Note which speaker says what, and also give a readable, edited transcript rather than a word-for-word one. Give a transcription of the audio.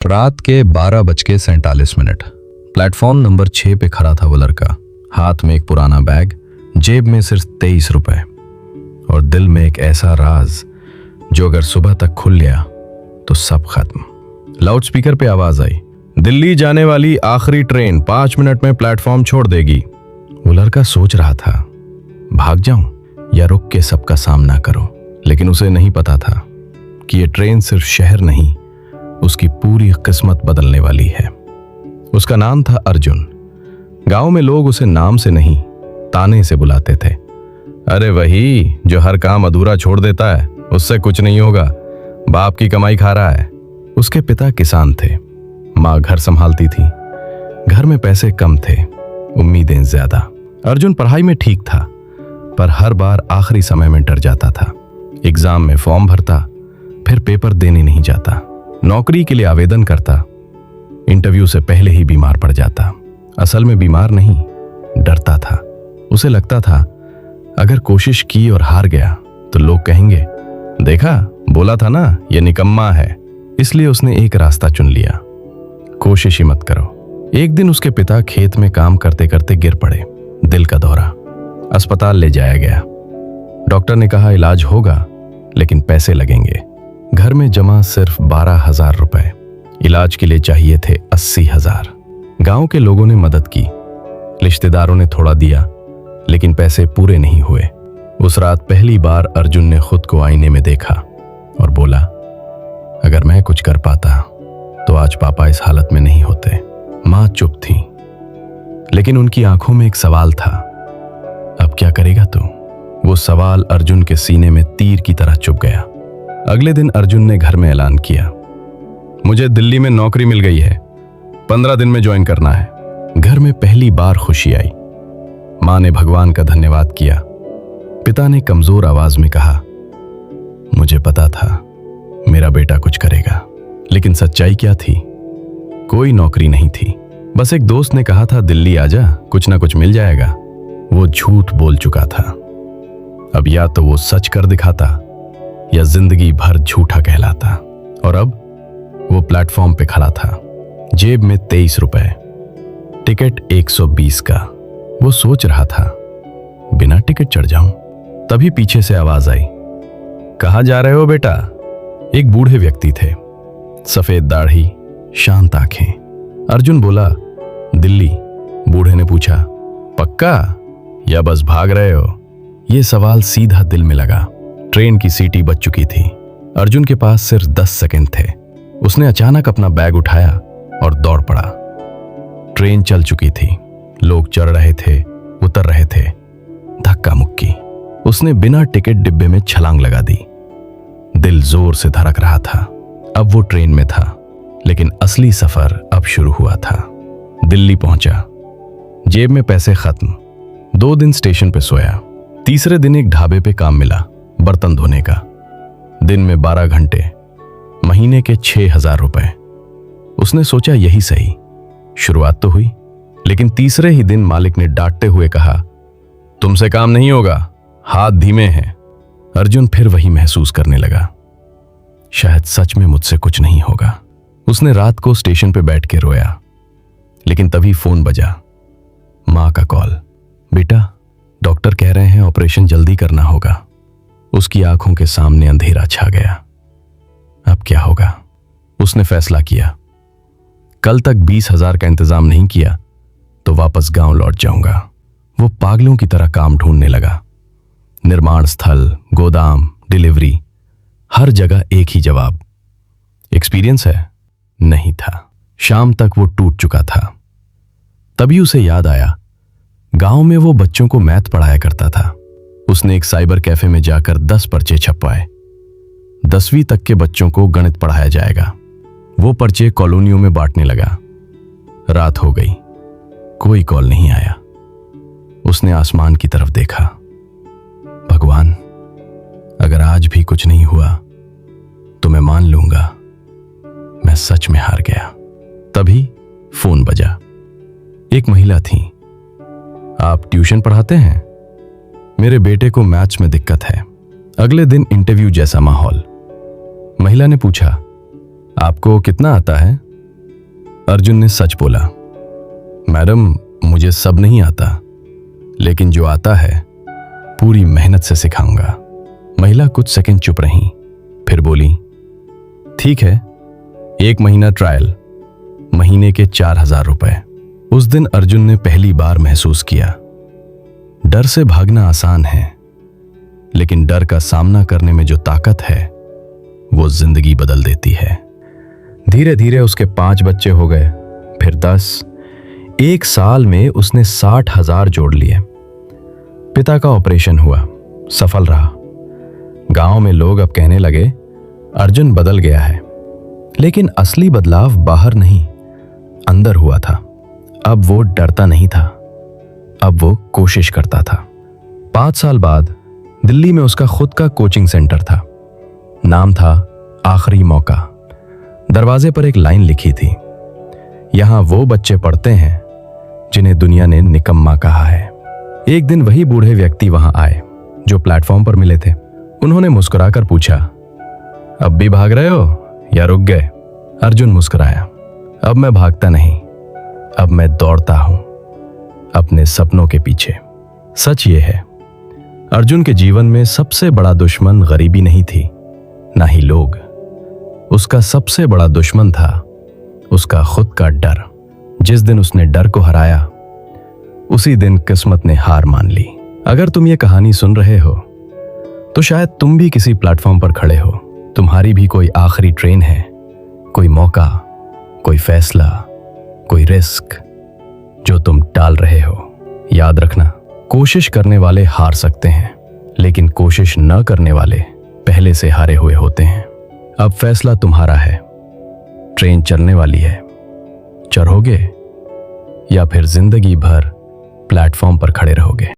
Speaker 1: रात के 12:47। Platform number 6 पे खड़ा था वो लड़का, हाथ में एक पुराना बैग, जेब में सिर्फ 23 रुपए और दिल में एक ऐसा राज जो अगर सुबह तक खुल गया तो सब खत्म। लाउडस्पीकर पे आवाज आई, दिल्ली जाने वाली आखिरी ट्रेन 5 मिनट में प्लेटफॉर्म छोड़ देगी। वो लड़का सोच रहा था, भाग जाऊं या रुक के सबका सामना करूं, लेकिन उसे नहीं पता था कि ये ट्रेन सिर्फ शहर नहीं, उसकी पूरी किस्मत बदलने वाली है। उसका नाम था अर्जुन। गांव में लोग उसे नाम से नहीं, ताने से बुलाते थे। अरे वही जो हर काम अधूरा छोड़ देता है, उससे कुछ नहीं होगा, बाप की कमाई खा रहा है। उसके पिता किसान थे, माँ घर संभालती थी। घर में पैसे कम थे, उम्मीदें ज्यादा। अर्जुन पढ़ाई में ठीक था, पर हर बार आखिरी समय में डर जाता था। एग्जाम में फॉर्म भरता, फिर पेपर देने नहीं जाता। नौकरी के लिए आवेदन करता, इंटरव्यू से पहले ही बीमार पड़ जाता। असल में बीमार नहीं, डरता था। उसे लगता था अगर कोशिश की और हार गया तो लोग कहेंगे, देखा बोला था ना ये निकम्मा है। इसलिए उसने एक रास्ता चुन लिया, कोशिश ही मत करो। एक दिन उसके पिता खेत में काम करते करते गिर पड़े, दिल का दौरा। अस्पताल ले जाया गया। डॉक्टर ने कहा इलाज होगा लेकिन पैसे लगेंगे। घर में जमा सिर्फ 12,000 रुपए, इलाज के लिए चाहिए थे 80,000। गांव के लोगों ने मदद की, रिश्तेदारों ने थोड़ा दिया, लेकिन पैसे पूरे नहीं हुए। उस रात पहली बार अर्जुन ने खुद को आईने में देखा और बोला, अगर मैं कुछ कर पाता तो आज पापा इस हालत में नहीं होते। मां चुप थी, लेकिन उनकी आंखों में एक सवाल था, अब क्या करेगा तू? वो सवाल अर्जुन के सीने में तीर की तरह चुभ गया। अगले दिन अर्जुन ने घर में ऐलान किया, मुझे दिल्ली में नौकरी मिल गई है, 15 दिन में ज्वाइन करना है। घर में पहली बार खुशी आई। मां ने भगवान का धन्यवाद किया। पिता ने कमजोर आवाज में कहा, मुझे पता था मेरा बेटा कुछ करेगा, लेकिन सच्चाई क्या थी? कोई नौकरी नहीं थी। बस एक दोस्त ने कहा था दिल्ली आजा, कुछ ना कुछ मिल जाएगा। वो झूठ बोल चुका था। अब या तो वो सच कर दिखाता या जिंदगी भर झूठा कहलाता। और अब वो प्लेटफॉर्म पे खड़ा था, जेब में 23 रुपए, टिकट 120 का। वो सोच रहा था बिना टिकट चढ़ जाऊं। तभी पीछे से आवाज आई, कहां जा रहे हो बेटा? एक बूढ़े व्यक्ति थे, सफेद दाढ़ी, शांत आंखें। अर्जुन बोला, दिल्ली। बूढ़े ने पूछा, पक्का या बस भाग रहे हो? यह सवाल सीधा दिल में लगा। ट्रेन की सीटी बज चुकी थी। अर्जुन के पास सिर्फ 10 सेकंड थे। उसने अचानक अपना बैग उठाया और दौड़ पड़ा। ट्रेन चल चुकी थी, लोग चढ़ रहे थे, उतर रहे थे, धक्का मुक्की। उसने बिना टिकट डिब्बे में छलांग लगा दी। दिल जोर से धड़क रहा था। अब वो ट्रेन में था, लेकिन असली सफर अब शुरू हुआ था। दिल्ली पहुंचा, जेब में पैसे खत्म। 2 दिन स्टेशन पे सोया। तीसरे दिन एक ढाबे पे काम मिला, बर्तन धोने का। दिन में 12 घंटे, महीने के 6,000 रुपए। उसने सोचा यही सही, शुरुआत तो हुई। लेकिन तीसरे ही दिन मालिक ने डांटते हुए कहा, तुमसे काम नहीं होगा, हाथ धीमे हैं। अर्जुन फिर वही महसूस करने लगा, शायद सच में मुझसे कुछ नहीं होगा। उसने रात को स्टेशन पे बैठ के रोया। लेकिन तभी फोन बजा, मां का कॉल। बेटा, डॉक्टर कह रहे हैं ऑपरेशन जल्दी करना होगा। उसकी आंखों के सामने अंधेरा छा गया। अब क्या होगा? उसने फैसला किया, कल तक 20,000 का इंतजाम नहीं किया तो वापस गांव लौट जाऊंगा। वो पागलों की तरह काम ढूंढने लगा। निर्माण स्थल, गोदाम, डिलीवरी, हर जगह एक ही जवाब, एक्सपीरियंस है? नहीं था। शाम तक वो टूट चुका था। तभी उसे याद आया, गांव में वो बच्चों को मैथ पढ़ाया करता था। उसने एक साइबर कैफे में जाकर 10 पर्चे छपवाए। 10वीं तक के बच्चों को गणित पढ़ाया जाएगा। वो पर्चे कॉलोनियों में बांटने लगा। रात हो गई, कोई कॉल नहीं आया। उसने आसमान की तरफ देखा, भगवान अगर आज भी कुछ नहीं हुआ तो मैं मान लूंगा मैं सच में हार गया। तभी फोन बजा। एक महिला थी। आप ट्यूशन पढ़ाते हैं? मेरे बेटे को मैथ्स में दिक्कत है। अगले दिन इंटरव्यू जैसा माहौल। महिला ने पूछा, आपको कितना आता है? अर्जुन ने सच बोला, मैडम मुझे सब नहीं आता, लेकिन जो आता है पूरी मेहनत से सिखाऊंगा। महिला कुछ सेकंड चुप रही, फिर बोली, ठीक है, 1 महीना ट्रायल, महीने के 4000 रुपए। उस दिन अर्जुन ने पहली बार महसूस किया, डर से भागना आसान है, लेकिन डर का सामना करने में जो ताकत है वो जिंदगी बदल देती है। धीरे धीरे उसके 5 बच्चे हो गए, फिर 10। 1 साल में उसने 60,000 जोड़ लिए। पिता का ऑपरेशन हुआ, सफल रहा। गांव में लोग अब कहने लगे, अर्जुन बदल गया है। लेकिन असली बदलाव बाहर नहीं, अंदर हुआ था। अब वो डरता नहीं था, अब वो कोशिश करता था। 5 साल बाद दिल्ली में उसका खुद का कोचिंग सेंटर था। नाम था आखिरी मौका। दरवाजे पर एक लाइन लिखी थी, यहां वो बच्चे पढ़ते हैं जिन्हें दुनिया ने निकम्मा कहा है। एक दिन वही बूढ़े व्यक्ति वहां आए जो प्लेटफॉर्म पर मिले थे। उन्होंने मुस्कुराकर पूछा, अब भी भाग रहे हो या रुक गए? अर्जुन मुस्कुराया, अब मैं भागता नहीं, अब मैं दौड़ता हूं अपने सपनों के पीछे। सच ये है, अर्जुन के जीवन में सबसे बड़ा दुश्मन गरीबी नहीं थी, ना ही लोग। उसका सबसे बड़ा दुश्मन था उसका खुद का डर। जिस दिन उसने डर को हराया, उसी दिन किस्मत ने हार मान ली। अगर तुम ये कहानी सुन रहे हो तो शायद तुम भी किसी प्लेटफॉर्म पर खड़े हो। तुम्हारी भी कोई आखिरी ट्रेन है, कोई मौका, कोई फैसला, कोई रिस्क जो तुम टाल रहे हो। याद रखना, कोशिश करने वाले हार सकते हैं, लेकिन कोशिश न करने वाले पहले से हारे हुए होते हैं। अब फैसला तुम्हारा है, ट्रेन चलने वाली है, चढ़ोगे या फिर जिंदगी भर प्लेटफॉर्म पर खड़े रहोगे।